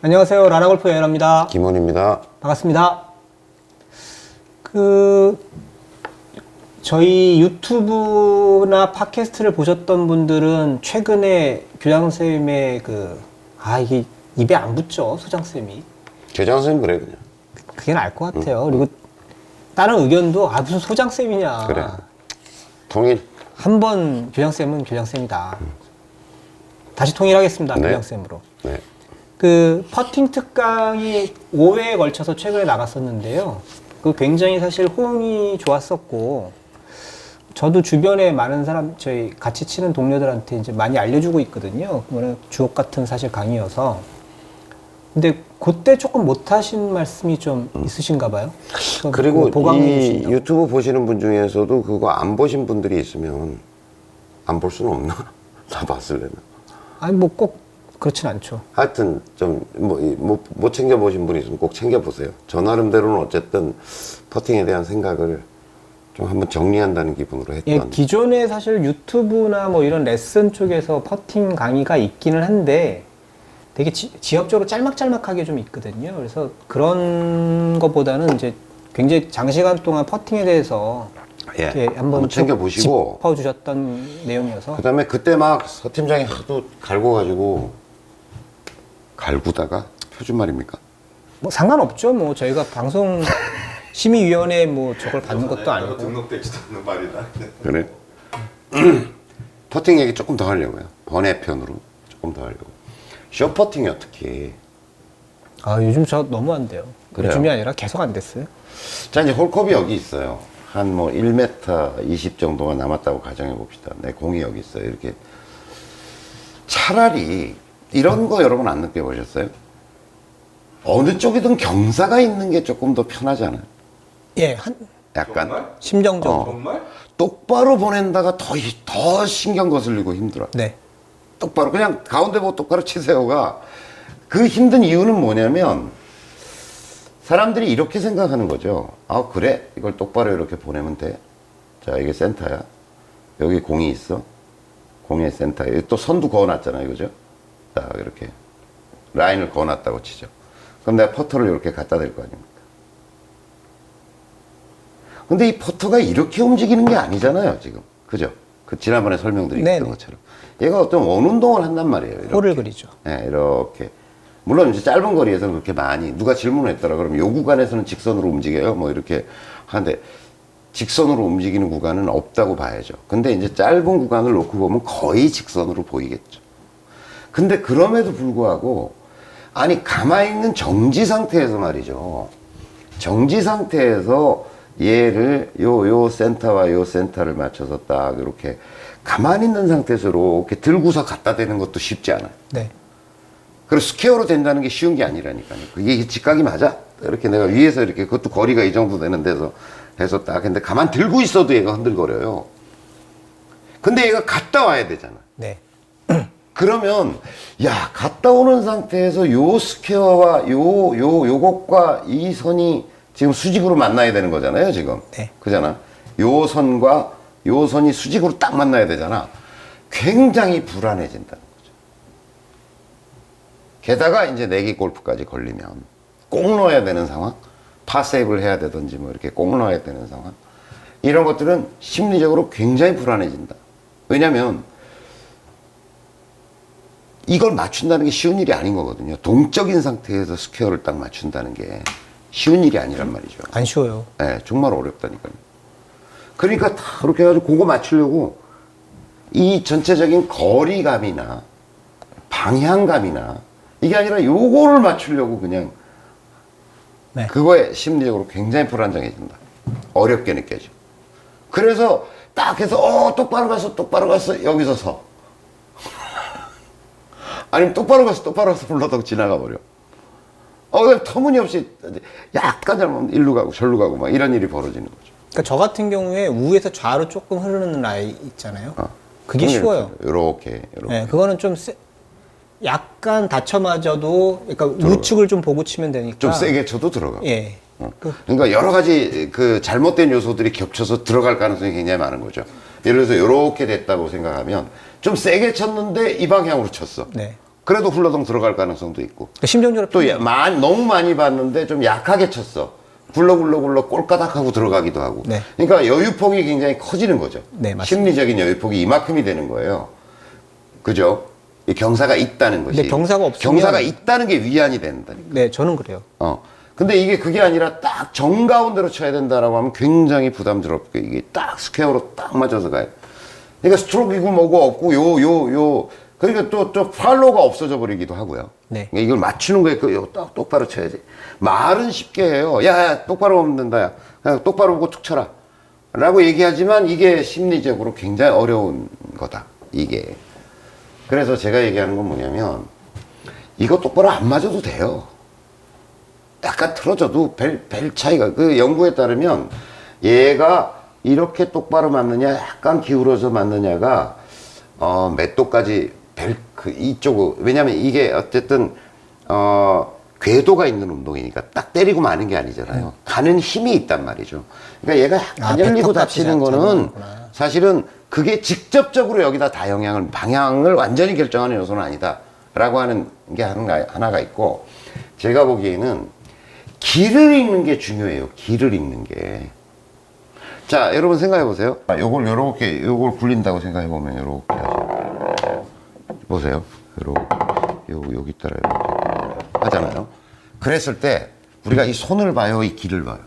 안녕하세요. 라라골프 여현아입니다. 김원입니다. 반갑습니다. 저희 유튜브나 팟캐스트를 보셨던 분들은 최근에 교장선생님의 이게 입에 안 붙죠, 소장쌤이. 교장선생님 그래, 그냥. 그게 나을 것 같아요. 그리고 다른 의견도 무슨 소장쌤이냐. 그래. 통일. 한 번 교장쌤은 교장쌤이다. 다시 통일하겠습니다. 네. 교장쌤으로. 네. 퍼팅 특강이 5회에 걸쳐서 최근에 나갔었는데요. 굉장히 사실 호응이 좋았었고, 저도 주변에 많은 사람, 저희 같이 치는 동료들한테 이제 많이 알려주고 있거든요. 그거는 주옥 같은 사실 강의여서. 근데 그때 조금 못하신 말씀이 좀 있으신가 봐요? 그리고 보강해 이 주신다고. 유튜브 보시는 분 중에서도 그거 안 보신 분들이 있으면 안 볼 수는 없나? 다 봤을래나. 꼭 그렇진 않죠. 하여튼 좀 못 챙겨보신 분이 있으면 꼭 챙겨보세요. 저 나름대로는 어쨌든 퍼팅에 대한 생각을 좀 한번 정리한다는 기분으로 했던. 예, 기존에 사실 유튜브나 뭐 이런 레슨 쪽에서 퍼팅 강의가 있기는 한데 되게 지역적으로 짤막짤막하게 좀 있거든요. 그래서 그런 것보다는 이제 굉장히 장시간 동안 퍼팅에 대해서 예, 한번 챙겨보시고 짚어주셨던 내용이어서. 그 다음에 그때 막 서 팀장이 하도 갈구가지고 갈구다가 표준말입니까? 뭐 상관없죠. 뭐 저희가 방송 심의위원회 뭐 저걸 받는 것도 아니고. 등록되지도 않는 말이다. 그래? 퍼팅 얘기 조금 더 하려고요. 번외편으로 조금 더 하려고. 숏퍼팅이요, 특히. 요즘 저 너무 안 돼요. 그래요? 요즘이 아니라 계속 안 됐어요. 자, 이제 홀컵이 여기 있어요. 한 1m 20 정도가 남았다고 가정해 봅시다. 내 공이 여기 있어요. 이렇게. 차라리 이런 거 여러분 안 느껴보셨어요? 어느 쪽이든 경사가 있는 게 조금 더 편하잖아요. 예, 약간. 정말? 심정적으로. 정말? 똑바로 보낸다가 더 신경 거슬리고 힘들어. 네. 똑바로 그냥 가운데 보고 똑바로 치세요가 그 힘든 이유는 뭐냐면 사람들이 이렇게 생각하는 거죠. 그래? 이걸 똑바로 이렇게 보내면 돼. 자, 이게 센터야. 여기 공이 있어. 공의 센터에 또 선도 그어놨잖아요, 그죠? 자, 이렇게 라인을 그어놨다고 치죠. 그럼 내가 퍼터를 이렇게 갖다 댈 거 아닙니까? 근데 이 퍼터가 이렇게 움직이는 게 아니잖아요, 지금. 그죠? 지난번에 설명드렸던 것처럼. 얘가 어떤 원운동을 한단 말이에요. 이렇게. 홀을 그리죠. 네, 이렇게. 물론 이제 짧은 거리에서는 그렇게 많이, 누가 질문을 했더라. 그러면 요 구간에서는 직선으로 움직여요. 뭐 이렇게 하는데, 직선으로 움직이는 구간은 없다고 봐야죠. 근데 이제 짧은 구간을 놓고 보면 거의 직선으로 보이겠죠. 근데 그럼에도 불구하고, 가만히 있는 정지 상태에서 말이죠. 정지 상태에서 얘를 요 센터와 요 센터를 맞춰서 딱 이렇게 가만히 있는 상태에서 이렇게 들고서 갖다 대는 것도 쉽지 않아요. 네. 그리고 스퀘어로 된다는 게 쉬운 게 아니라니까요. 이게 직각이 맞아? 이렇게 내가 위에서 이렇게 그것도 거리가 이 정도 되는 데서 해서 딱 근데 가만 들고 있어도 얘가 흔들거려요. 근데 얘가 갔다 와야 되잖아. 네. 그러면 갔다 오는 상태에서 요 스퀘어와 요것과 이 선이 지금 수직으로 만나야 되는 거잖아요, 지금. 네. 그잖아. 요 선과 요 선이 수직으로 딱 만나야 되잖아. 굉장히 불안해진다는 거죠. 게다가 이제 내기 골프까지 걸리면 꼭 넣어야 되는 상황, 파세이브를 해야 되든지 뭐 이렇게 꼭 넣어야 되는 상황. 이런 것들은 심리적으로 굉장히 불안해진다. 왜냐면 이걸 맞춘다는 게 쉬운 일이 아닌 거거든요. 동적인 상태에서 스퀘어를 딱 맞춘다는 게 쉬운 일이 아니란 말이죠. 안 쉬워요. 네, 정말 어렵다니까요. 그러니까 다 그렇게 해가지고 그거 맞추려고 이 전체적인 거리감이나 방향감이나 이게 아니라 요거를 맞추려고 그냥 네. 그거에 심리적으로 굉장히 불안정해진다. 어렵게 느껴져. 그래서 딱 해서 똑바로 갔어 여기서 서. 아니면 똑바로 가서 불러다가 지나가 버려. 그다음에 터무니없이 약간 잘못하면 일로 가고 절로 가고 막 이런 일이 벌어지는 거죠. 그러니까 저 같은 경우에 우에서 좌로 조금 흐르는 라인 있잖아요. 그게 쉬워요. 요렇게. 네, 그거는 좀 약간 다쳐 맞아도, 그러니까 우측을 좀 보고 치면 되니까. 좀 세게 쳐도 들어가. 예. 그러니까 여러 가지 그 잘못된 요소들이 겹쳐서 들어갈 가능성이 굉장히 많은 거죠. 예를 들어서 요렇게 됐다고 생각하면 좀 세게 쳤는데 이 방향으로 쳤어. 네. 그래도 훌러덩 들어갈 가능성도 있고. 심정적으로 또 너무 많이 봤는데 좀 약하게 쳤어. 굴러 꼴까닥하고 들어가기도 하고. 네. 그러니까 여유폭이 굉장히 커지는 거죠. 네, 맞습니다. 심리적인 여유폭이 이만큼이 되는 거예요. 그죠? 이 경사가 있다는 것이. 근데 경사가 없으면 경사가 있다는 게 위안이 된다. 네, 저는 그래요. 근데 이게 그게 아니라 딱 정가운데로 쳐야 된다라고 하면 굉장히 부담스럽게 이게 딱 스퀘어로 딱 맞아서 가요. 그러니까 스트로크이고 뭐고 없고 그러니까 또 팔로우가 없어져 버리기도 하고요. 네. 그러니까 이걸 맞추는 거에 딱 똑바로 쳐야지. 말은 쉽게 해요. 야, 똑바로 보면 된다. 야. 그냥 똑바로 보고 툭 쳐라. 라고 얘기하지만 이게 심리적으로 굉장히 어려운 거다. 이게. 그래서 제가 얘기하는 건 뭐냐면 이거 똑바로 안 맞아도 돼요. 약간 틀어져도 벨 차이가, 그 연구에 따르면 얘가 이렇게 똑바로 맞느냐, 약간 기울어서 맞느냐가, 몇 도까지 이쪽으로, 왜냐면 이게 어쨌든, 궤도가 있는 운동이니까 딱 때리고 마는 게 아니잖아요. 가는 힘이 있단 말이죠. 그러니까 얘가 약간 열리고 닫히는 거는 사실은 그게 직접적으로 여기다 다 방향을 완전히 결정하는 요소는 아니다. 라고 하는 게 하나가 있고, 제가 보기에는 길을 읽는 게 중요해요. 길을 읽는 게. 자, 여러분 생각해 보세요. 요걸 굴린다고 생각해 보면 요렇게 하죠. 보세요. 여기 따라 이렇게 하잖아요. 그랬을 때 우리가 이 손을 봐요, 이 길을 봐요.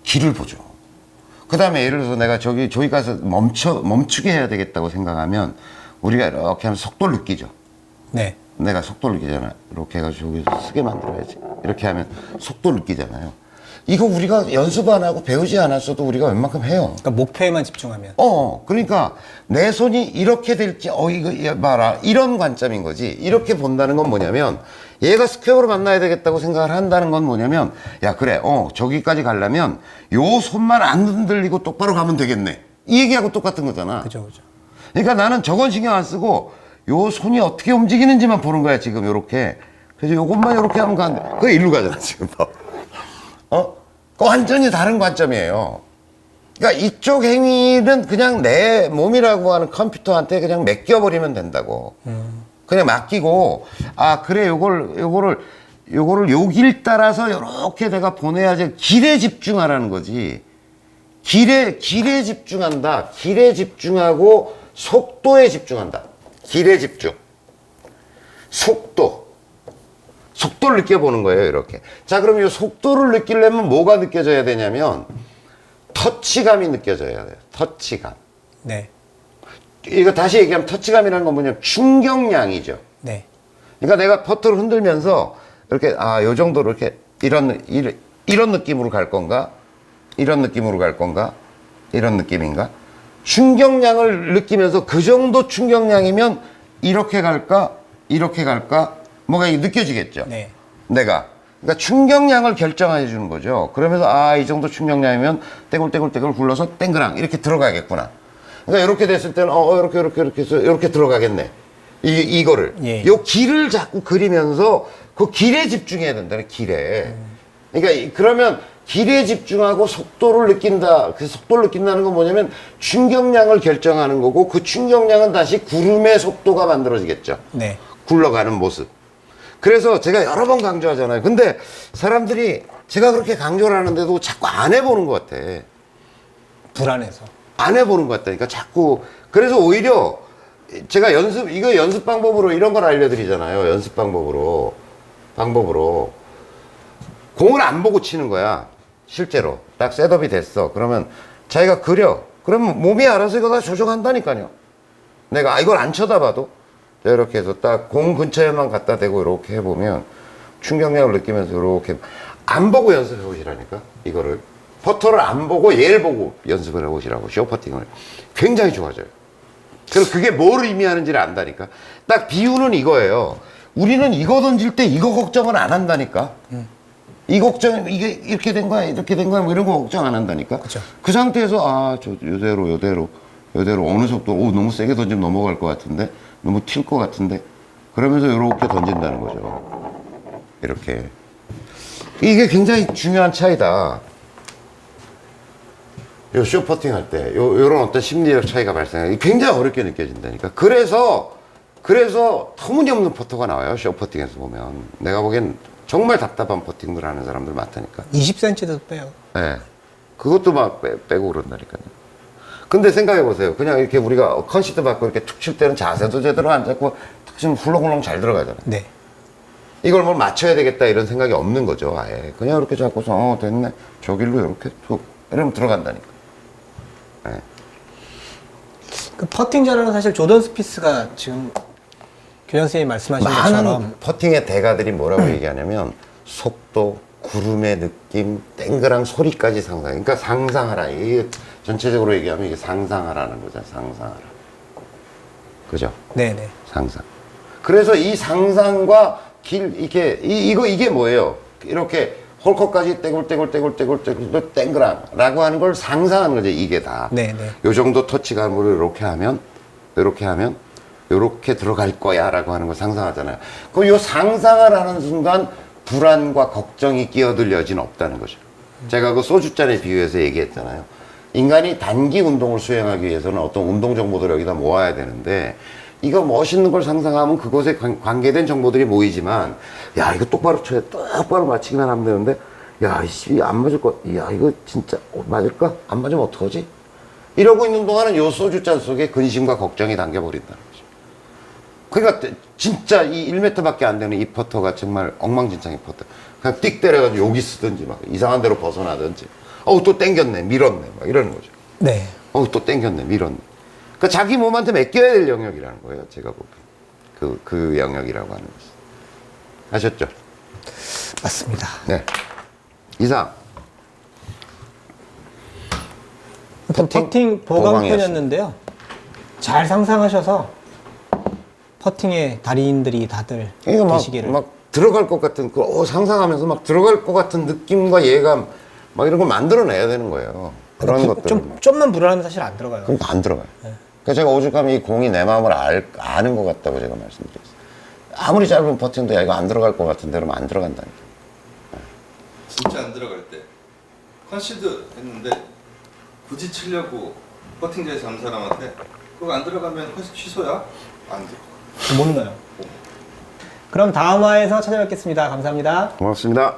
길을 보죠. 그 다음에 예를 들어서 내가 저기 가서 멈추게 해야 되겠다고 생각하면 우리가 이렇게 하면 속도를 느끼죠. 네. 내가 속도를 느끼잖아. 이렇게 해가지고 저기서 쓰게 만들어야지. 이렇게 하면 속도를 느끼잖아요. 이거 우리가 연습 안 하고 배우지 않았어도 우리가 웬만큼 해요. 그러니까 목표에만 집중하면. 그러니까 내 손이 이렇게 될지, 이거 봐라. 이런 관점인 거지. 이렇게 본다는 건 뭐냐면, 얘가 스퀘어로 만나야 되겠다고 생각을 한다는 건 뭐냐면, 야, 그래, 저기까지 가려면 요 손만 안 흔들리고 똑바로 가면 되겠네. 이 얘기하고 똑같은 거잖아. 그죠. 그러니까 나는 저건 신경 안 쓰고, 요 손이 어떻게 움직이는지만 보는 거야, 지금, 요렇게. 그래서 요것만 요렇게 하면 가는데, 그게 일로 가잖아, 지금. 완전히 다른 관점이에요. 그러니까 이쪽 행위는 그냥 내 몸이라고 하는 컴퓨터한테 그냥 맡겨버리면 된다고. 그냥 맡기고, 그래, 요거를 요 길 따라서 요렇게 내가 보내야지. 길에 집중하라는 거지. 길에 집중한다. 길에 집중하고 속도에 집중한다. 길에 집중. 속도를 느껴보는 거예요, 이렇게. 자, 그럼 이 속도를 느끼려면 뭐가 느껴져야 되냐면, 터치감이 느껴져야 돼요. 터치감. 네. 이거 다시 얘기하면 터치감이라는 건 뭐냐면 충격량이죠. 네. 그러니까 내가 퍼트를 흔들면서, 이렇게, 요 정도로 이렇게, 이런 느낌으로 갈 건가? 이런 느낌으로 갈 건가? 이런 느낌인가? 충격량을 느끼면서 그 정도 충격량이면 이렇게 갈까? 이렇게 갈까? 뭐가 느껴지겠죠? 네. 그러니까 충격량을 결정해 주는 거죠. 그러면서 이 정도 충격량이면 떼굴떼굴 굴러서 땡그랑 이렇게 들어가겠구나. 그러니까 이렇게 됐을 때는 이렇게 해서 이렇게 들어가겠네. 이거를 예. 요 길을 자꾸 그리면서 그 길에 집중해야 된다는 길에. 그러니까 그러면 길에 집중하고 속도를 느낀다. 그 속도를 느낀다는 건 뭐냐면 충격량을 결정하는 거고 그 충격량은 다시 구름의 속도가 만들어지겠죠. 네. 굴러가는 모습. 그래서 제가 여러 번 강조하잖아요. 근데 사람들이 제가 그렇게 강조를 하는데도 자꾸 안 해보는 것 같아. 불안해서. 안 해보는 것 같다니까 자꾸. 그래서 오히려 제가 연습 방법으로 이런 걸 알려드리잖아요. 연습 방법으로. 공을 안 보고 치는 거야. 실제로. 딱 셋업이 됐어. 그러면 자기가 그려. 그러면 몸이 알아서 이거 다 조정한다니까요. 내가 이걸 안 쳐다봐도. 이렇게 해서 딱 공 근처에만 갖다 대고 이렇게 해보면 충격량을 느끼면서 이렇게 안 보고 연습해 보시라니까. 이거를 퍼터를 안 보고 얘를 보고 연습을 해보시라고. 쇼퍼팅을 굉장히 좋아져요. 그리고 그게 뭘 의미하는지를 안다니까. 딱 비유는 이거예요. 우리는 이거 던질 때 이거 걱정을 안 한다니까. 이 걱정, 이게 이렇게 된 거야 뭐 이런 거 걱정 안 한다니까. 그쵸. 그 상태에서 저 요대로 어느 속도 너무 세게 던지면 넘어갈 것 같은데 너무 튈 것 같은데 그러면서 이렇게 던진다는 거죠. 이렇게. 이게 굉장히 중요한 차이다. 요 쇼퍼팅 할 때 요런 어떤 심리적 차이가 발생해요. 굉장히 어렵게 느껴진다니까. 그래서 그래서 터무니없는 퍼터가 나와요. 쇼퍼팅에서 보면. 내가 보기엔 정말 답답한 퍼팅들 하는 사람들 많다니까. 20cm도 빼요. 네. 그것도 막 빼고 그런다니까요. 근데 생각해보세요. 그냥 이렇게 우리가 컨시드 받고 이렇게 툭 칠 때는 자세도 제대로 안 잡고 툭 치면 훌렁훌렁 잘 들어가잖아요. 네. 이걸 뭘 맞춰야 되겠다 이런 생각이 없는 거죠. 아예. 그냥 이렇게 잡고서, 됐네. 저 길로 이렇게 툭. 이러면 들어간다니까. 네. 그 퍼팅 잘하는 사실 조던 스피스가 지금 교장 선생님이 말씀하신 것처럼 많은 퍼팅의 대가들이 뭐라고 얘기하냐면 속도, 구름의 느낌, 땡그랑 소리까지 상상. 그러니까 상상하라. 이게 전체적으로 얘기하면 이게 상상하라는 거잖아. 상상하라. 그죠? 네네. 상상. 그래서 이 상상과 이게 뭐예요? 이렇게 홀컵까지 떼굴떼굴 땡그랑라고 하는 걸 상상하는 거죠. 이게 다. 네네. 요 정도 터치감으로 이렇게 하면 요렇게 들어갈 거야 라고 하는 걸 상상하잖아요. 그럼 요 상상을 하는 순간 불안과 걱정이 끼어들 여지는 없다는 거죠. 제가 그 소주잔에 비유해서 얘기했잖아요. 인간이 단기 운동을 수행하기 위해서는 어떤 운동 정보들을 여기다 모아야 되는데 이거 멋있는 걸 상상하면 그것에 관계된 정보들이 모이지만 야 이거 똑바로 쳐야 똑바로 맞추기만 하면 되는데 야 이씨 안 맞을 거 야 이거 진짜 맞을까? 안 맞으면 어떡하지? 이러고 있는 동안은 요 소주잔 속에 근심과 걱정이 담겨버린다는 거죠. 그러니까 진짜 이 1m밖에 안 되는 이 퍼터가 정말 엉망진창의 퍼터. 그냥 띡 때려가지고 여기 쓰든지 막 이상한 데로 벗어나든지 어우 또 땡겼네 밀었네 막 이러는 거죠. 네. 어우 또 땡겼네 밀었네. 그러니까 자기 몸한테 맡겨야 될 영역이라는 거예요. 제가 보기엔. 그 영역이라고 하는 것이. 아셨죠? 맞습니다. 네. 이상. 퍼팅 보강편이었는데요. 잘 상상하셔서 퍼팅의 달인들이 다들 그러니까 되시기를. 막 들어갈 것 같은, 상상하면서 막 들어갈 것 같은 느낌과 예감, 막 이런 걸 만들어내야 되는 거예요. 그런 것들. 좀만 불안하면 사실 안 들어가요. 그럼 안 들어가요. 그러니까 제가 오죽하면 이 공이 내 마음을 아는 것 같다고 제가 말씀드렸어요. 아무리 짧은 퍼팅도 야, 이거 안 들어갈 것 같은데 그러면 안 들어간다니까. 진짜 안 들어갈 때 컨시드 했는데 굳이 치려고 퍼팅장에서 한 사람한테 그거 안 들어가면 취소야? 안 들어가. 못 넣어요. 그럼 다음 화에서 찾아뵙겠습니다. 감사합니다. 고맙습니다.